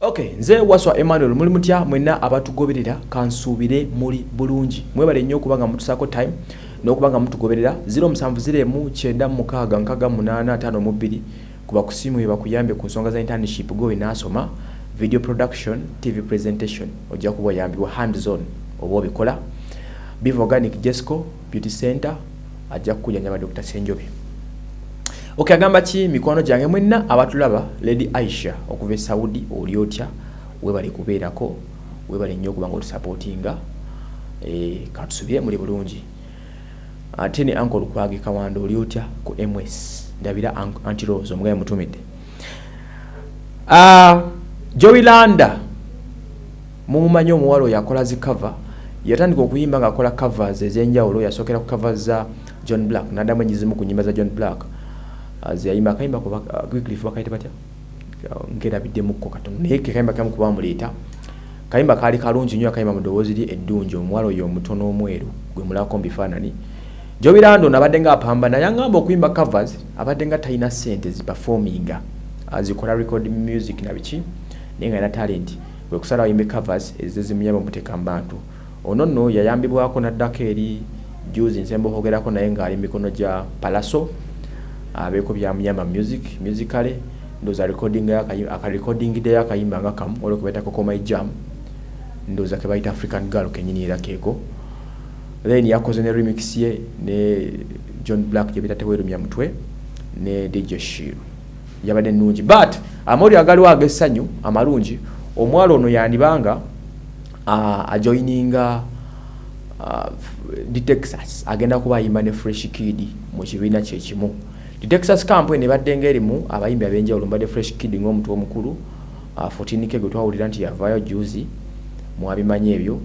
Okay, nze waswa Emmanuel muli mutya mwenna abatugoberera kansubire muri bulungi. Mwebale nnyo kubanga mutusako time n'okubanga mutugoberera 0709965852 kuba kusimu ebakuyambe ku nsonga za internship go inasoma video production TV presentation ojja kuba yambiwa hands on obo obikola Biv Organic Jesco Beauty Center ajja kujanja Dr. Senjobe. Okay, agamba ki mikono jange mwenna abatulaba Lady Aisha okuva Saudi oliotya webale kubeerako webale nnyo kubanga otusupportinga katusubire muri bulungi ate ne uncle kwage kawando oliotya ku MS ndabira Auntie Rose omugaye mutumide Jowylanda mumanyo muwalo yakola zi cover yatandika okuyimba nga akola covers ezenjawulo yasokera ku covers za John Black nadamu nyizimu ku nyimba za John Black aziyayimba kayimba kuba Wycliffe bakayite batya ngera biddemukko katono naye kayimba kamu kuba muleta kayimba kali kalungi nnyo akayimba mudowozi li eddungi omuwalo oyo omutono omweru gwe mulako mbifaanani Jowylanda nabadde nga apambana yangamba okuyimba covers abadde nga talina ssente ziperforminga azikola record music na biki naye nga na talent bwe kusala yimbe covers ezizimuyamba muteeka mbantu ono nno yayambibwako naddako eri juzi nsembo hogerako naye nga ali mikono gya Palaso abeko bya muyamba musically ndoza recording recording de yakayimba nga kam ole kubeta ko my jam ndoza ke baita African Girl kenyini era keko then yakoze ne remix ye ne John Black je bitate weru mutwe ne DJ Shiru yabade nungi but amori agali wage sanyu amalungi omwalo ono yanibanga ajoininga the Texas agenda kuba yimba ne Fresh Kid mu kibina kye kimu the Texas camp ne baddenga erimu abayimbi abenjawulo mbadde Fresh Kid ng'omuntu omukulu 14 ke gwetwawulira nti yavaayo juzi mwabimanya ebyo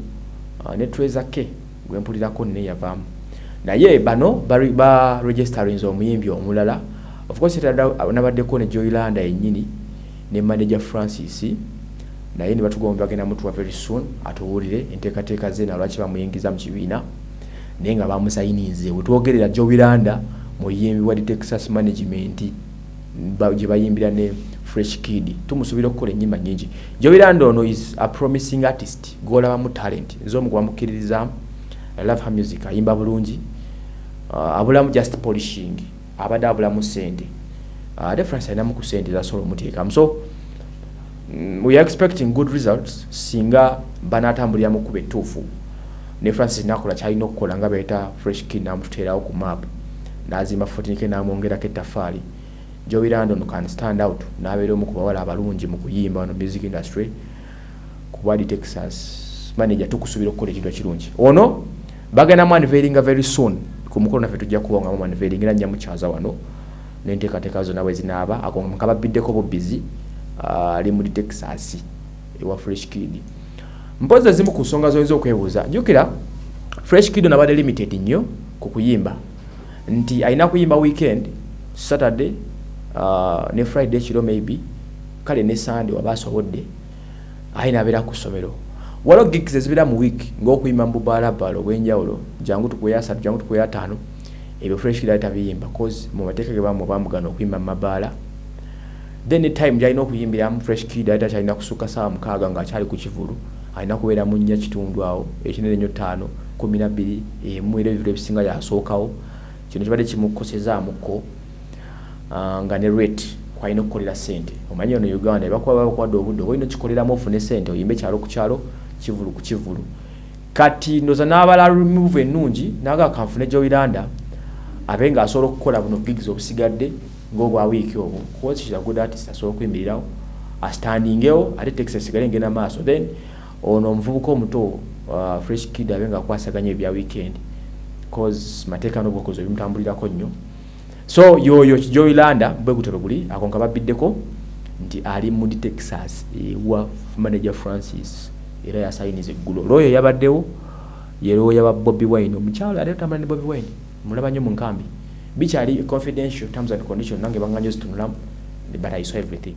ne Treza ke gwempulirako ne yavaamu naye bano ba registering omuyimbi omulala of course nabaddeko ne Jowylanda yennyini ne manager Francis naye ne batugomba bagenda mutuwa very soon atuwulire enteekateeka ze nalwaki bamuyingiza mu kibiina naye nga bamusayinize bwe twogerera Jowylanda muyimbi wa Texas management gye bayimbira ne Fresh Kid tumusubira okukola ennyimba nnyingi Jowylanda ono is a promising artist gwolaba mu talent nzomu gwamukiririza I love her music ayimba bulungi abulamu just polishing abadde abulamu sente difference ayinamu ku sente zasobola omuteekamu so we are expecting good results singa banatambulira mu kuba ettuufu ne Francis nakola kyalina okukola nga beeta Fresh Kid namututeerawo ku map nazimba 14 ke namwongerako ettafaali Jowylanda ono can stand out n'abeera omu ku bawala abalungi mu kuyimba wano music industry kuba Texas manager tukusubira okukola ekintu ekirungi ono bagenda mu unveiling very soon ku mukolo naffe tujja kuba nga mu unveiling era nnya mukyaza wano n'enteekateeka zonna bwe zinaaba akababiddeko bo busy ali muri Texas ewa Fresh Kid mpoza zimu ku nsonga zoyinza okwebuuza jjukira Fresh Kid nabadde limited nnyo ku kuyimba nti alina kuyimba weekend Saturday ne Friday kiro maybe kale ne Sunday waba asobodde ayina abeera ku ssomero waliwo gigs ezibira mu week ng'okuyimba mu baalabbaala obw'enjawulo jangu tukuya 3 jangu tukuya 5 ebyo Fresh Kid atabiyimba cause mu mateeka ge bamugana okuyimba mu mabaala then the time jaina okuyimbiramu Fresh Kid ata kyalina kusuka saa 6 nga akyali ku kivulu alina kubeera mu nnya kitundu awo ekinene nnyo 5 12 mwere ebiro ebisinga yasookawo kino kibadde kimukosezaamuko nga ne rate kwalina okukolera ssente omanyi ono Uganda ebakuba bakwadde obudde olina okikoleramu ofune ssente oyimbe kyalo ku kyalo kivulu ku kivulu kati ndoza n'abala remove ennungi naga kanfune Jowylanda abe nga asobola okukola buno gigs obusigadde ng'obwa wiiki obwo kuba she's a good artist asobola okuyimirirawo astandingewo ate Texas sigale ngenda maaso then ono omuvubuka omuto Fresh Kid abe nga akwasaganya ebya weekend cause mateeka n'obwokozi ebimutambulirako nnyo so yoyo Jowylanda bwe gutero buli ako nga babiddeko nti ali mu Texas ewa manager Francis era yasayiniza eggulo looyo yabaddewo yerowo yaba Bobby Wine omukyalo ate tambula ne Bobby Wine mulaba nnyo mu nkambi bikyali confidential terms and conditions nange banganyo zitunulamu but I saw everything